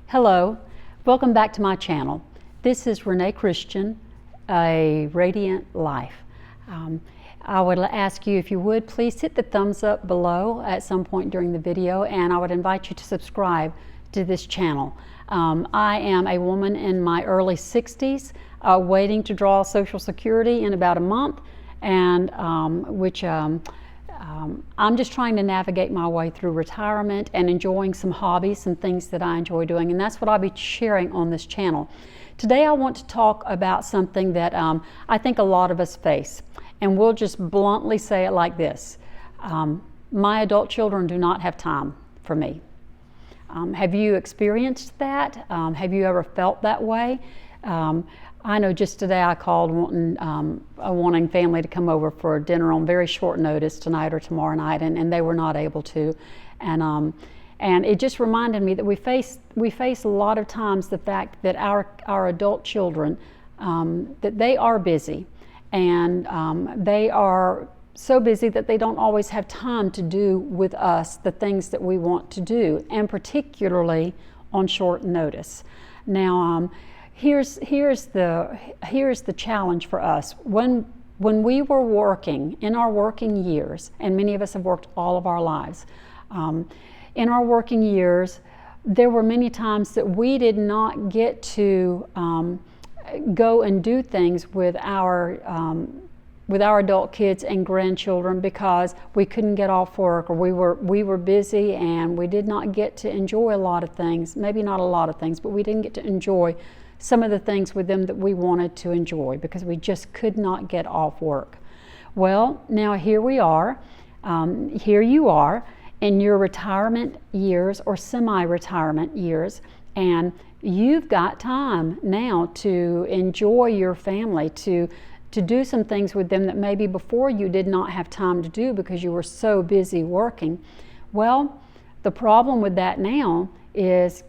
Hello, welcome back to my channel. This is Renee Christian, A Radiant Life. I would ask you, if you would, please hit the thumbs up below at some point during the video, and I would invite you to subscribe to this channel. I am a woman in my early 60s, waiting to draw Social Security in about a month, and I'm just trying to navigate my way through retirement and enjoying some hobbies and things that I enjoy doing, and that's what I'll be sharing on this channel. Today I want to talk about something that I think a lot of us face, and we'll just bluntly say it like this. My adult children do not have time for me. Have you experienced that? Have you ever felt that way? I know just today I called wanting family to come over for dinner on very short notice tonight or tomorrow night, and they were not able to. And it just reminded me that we face a lot of times the fact that our adult children, that they are busy, and they are so busy that they don't always have time to do with us the things that we want to do, and particularly on short notice. Now, here's the challenge for us. When we were working, in our working years, and many of us have worked all of our lives, in our working years, there were many times that we did not get to go and do things with our adult kids and grandchildren because we couldn't get off work, or we were busy, and we did not get to enjoy a lot of things. Maybe not a lot of things, but we didn't get to enjoy some of the things with them that we wanted to enjoy because we just could not get off work. Well, now here we are. Here you are in your retirement years or semi-retirement years, and you've got time now to enjoy your family, to do some things with them that maybe before you did not have time to do because you were so busy working. Well, the problem with that now is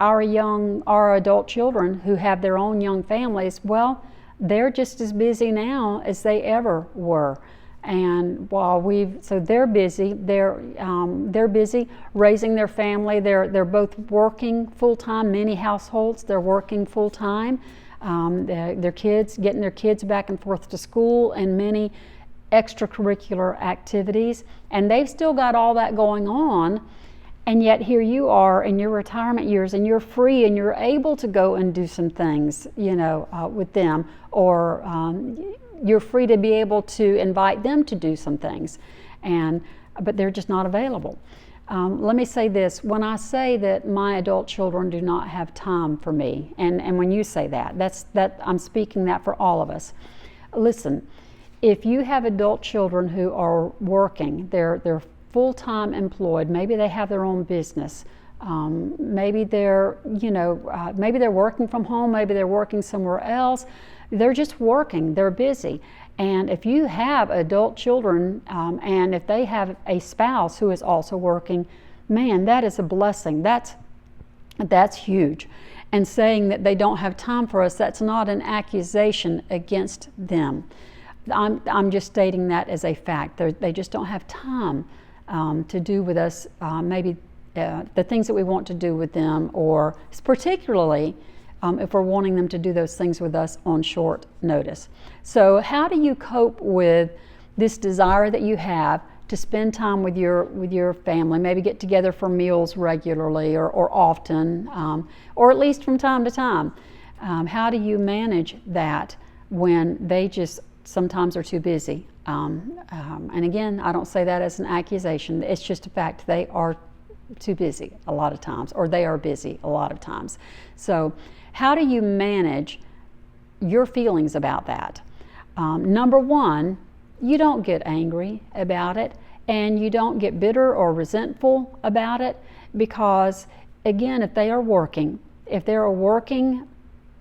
our adult children who have their own young families, well, they're just as busy now as they ever were. And so they're busy. They're busy raising their family. They're both working full time. Many households, they're working full time. Their kids, getting their kids back and forth to school, and many extracurricular activities. And they've still got all that going on. And yet here you are in your retirement years, and you're free and you're able to go and do some things, with them, or you're free to be able to invite them to do some things, but they're just not available. Let me say this: when I say that my adult children do not have time for me, and when you say that, I'm speaking that for all of us. Listen, if you have adult children who are working, they're full-time employed, maybe they have their own business, maybe they're working from home, maybe they're working somewhere else, they're just working, they're busy. And if you have adult children, and if they have a spouse who is also working, man, that is a blessing. That's huge. And saying that they don't have time for us, that's not an accusation against them. I'm just stating that as a fact. They just don't have time to do with us, maybe the things that we want to do with them, or particularly if we're wanting them to do those things with us on short notice. So how do you cope with this desire that you have to spend time with your family, maybe get together for meals regularly or often, or at least from time to time? How do you manage that when they just sometimes are too busy? And again, I don't say that as an accusation. It's just a fact. They are too busy a lot of times, or they are busy a lot of times. So how do you manage your feelings about that? Number one, you don't get angry about it, and you don't get bitter or resentful about it, because again, if they're a working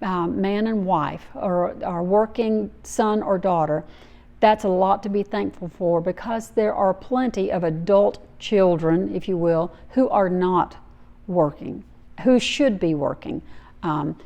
man and wife, or are working son or daughter, that's a lot to be thankful for, because there are plenty of adult children, if you will, who are not working, who should be working.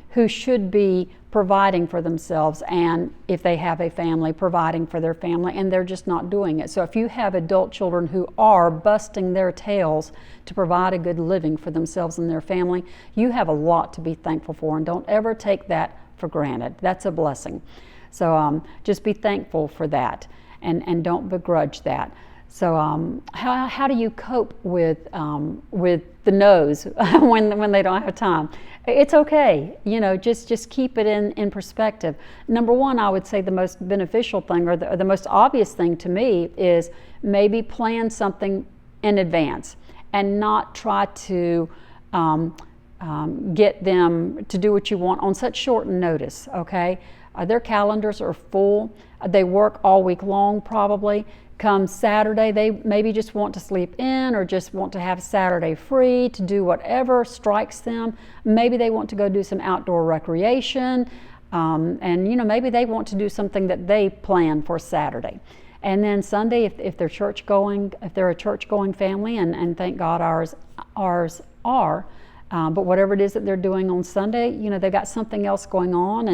who should be providing for themselves, and if they have a family, providing for their family, and they're just not doing it. So if you have adult children who are busting their tails to provide a good living for themselves and their family, you have a lot to be thankful for, and don't ever take that for granted. That's a blessing. So just be thankful for that, and don't begrudge that. So how do you cope with the no's when they don't have time? It's okay, just keep it in perspective. Number one, I would say the most beneficial thing, or the most obvious thing to me, is maybe plan something in advance and not try to get them to do what you want on such short notice, okay? Their calendars are full. They work all week long probably. Come Saturday, they maybe just want to sleep in, or just want to have Saturday free to do whatever strikes them. Maybe they want to go do some outdoor recreation, and maybe they want to do something that they plan for Saturday. And then Sunday, if they're if they're a church-going family, and thank God ours are. But whatever it is that they're doing on Sunday, they've got something else going on,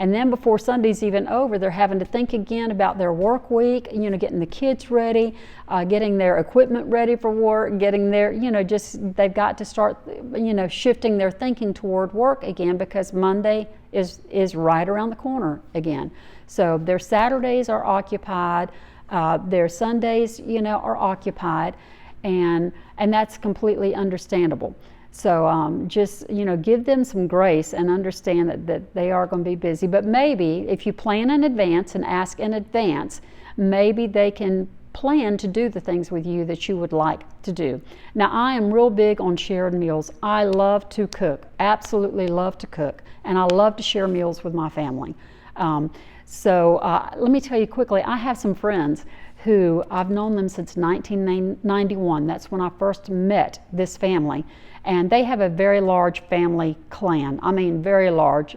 and then before Sunday's even over, they're having to think again about their work week, getting the kids ready, getting their equipment ready for work, getting their, they've got to start, shifting their thinking toward work again, because Monday is right around the corner again. So their Saturdays are occupied, their Sundays, are occupied, and that's completely understandable. So just, give them some grace and understand that they are going to be busy. But maybe if you plan in advance and ask in advance, maybe they can plan to do the things with you that you would like to do. Now, I am real big on shared meals. I love to cook, absolutely love to cook, and I love to share meals with my family. So let me tell you quickly, I have some friends who I've known them since 1991. That's when I first met this family. And they have a very large family clan. I mean, very large.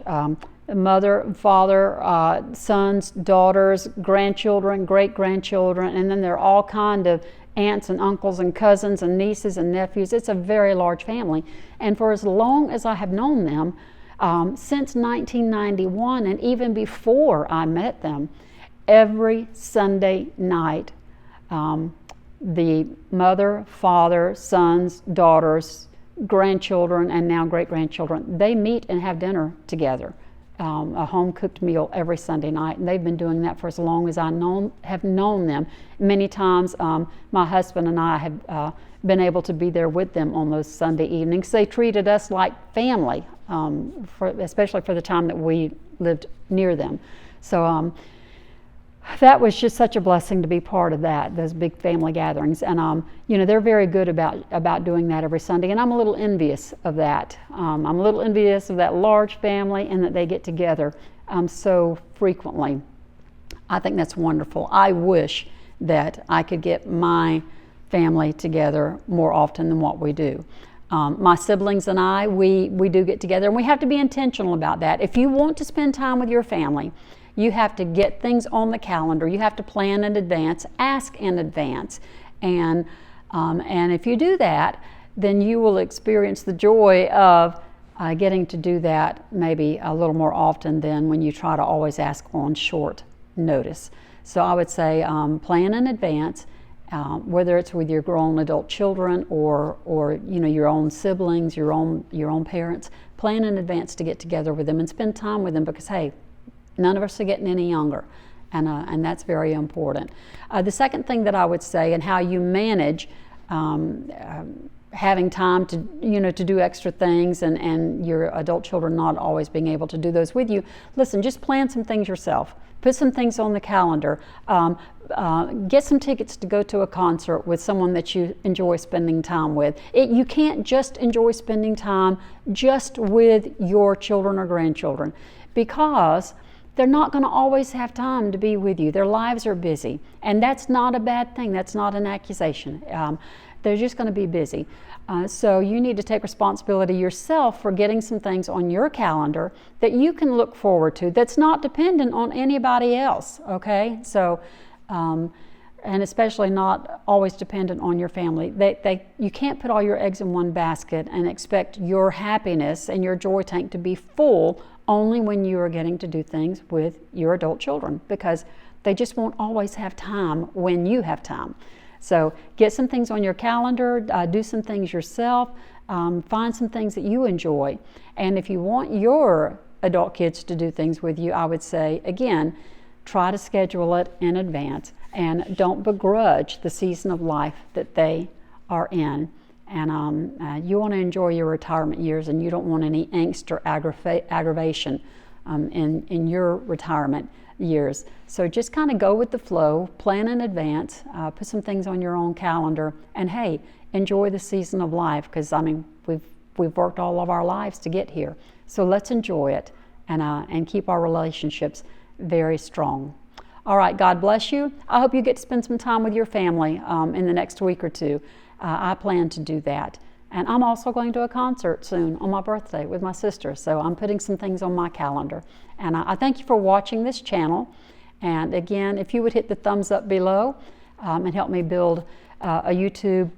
Mother, father, sons, daughters, grandchildren, great-grandchildren, and then there are all kind of aunts and uncles and cousins and nieces and nephews. It's a very large family. And for as long as I have known them, since 1991 and even before I met them, every Sunday night, the mother, father, sons, daughters, grandchildren, and now great-grandchildren, they meet and have dinner together, a home-cooked meal every Sunday night, and they've been doing that for as long as I have known them. Many times my husband and I have been able to be there with them on those Sunday evenings. They treated us like family, especially for the time that we lived near them. So that was just such a blessing to be part of that, those big family gatherings. And they're very good about doing that every Sunday, and I'm a little envious of that. I'm a little envious of that large family and that they get together so frequently. I think that's wonderful. I wish that I could get my family together more often than what we do. My siblings and I, we do get together, and we have to be intentional about that. If you want to spend time with your family, you have to get things on the calendar. You have to plan in advance, ask in advance, and if you do that, then you will experience the joy of getting to do that maybe a little more often than when you try to always ask on short notice. So I would say plan in advance, whether it's with your grown adult children or your own siblings, your own parents. Plan in advance to get together with them and spend time with them, because hey, none of us are getting any younger, and that's very important. The second thing that I would say, and how you manage having time to do extra things, and your adult children not always being able to do those with you. Listen, just plan some things yourself. Put some things on the calendar. Get some tickets to go to a concert with someone that you enjoy spending time with. You can't just enjoy spending time just with your children or grandchildren, because they're not going to always have time to be with you. Their lives are busy, and that's not a bad thing. That's not an accusation. They're just going to be busy. So you need to take responsibility yourself for getting some things on your calendar that you can look forward to, that's not dependent on anybody else, okay? So and especially not always dependent on your family. You can't put all your eggs in one basket and expect your happiness and your joy tank to be full only when you are getting to do things with your adult children, because they just won't always have time when you have time. So get some things on your calendar, do some things yourself, find some things that you enjoy. And if you want your adult kids to do things with you, I would say, again, try to schedule it in advance and don't begrudge the season of life that they are in. And you want to enjoy your retirement years, and you don't want any angst or aggravation in your retirement years. So just kind of go with the flow, plan in advance, put some things on your own calendar, and hey, enjoy the season of life, because I mean, we've worked all of our lives to get here. So let's enjoy it and keep our relationships very strong. All right, God bless you. I hope you get to spend some time with your family in the next week or two. I plan to do that. And I'm also going to a concert soon on my birthday with my sister, so I'm putting some things on my calendar. And I thank you for watching this channel. And again, if you would hit the thumbs up below and help me build a YouTube,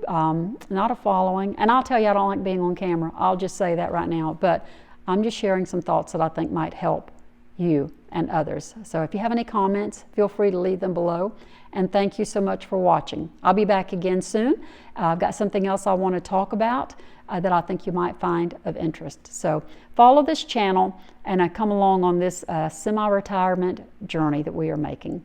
not a following. And I'll tell you, I don't like being on camera. I'll just say that right now. But I'm just sharing some thoughts that I think might help you and others. So if you have any comments, feel free to leave them below. And thank you so much for watching. I'll be back again soon. I've got something else I want to talk about that I think you might find of interest. So follow this channel and come along on this semi-retirement journey that we are making.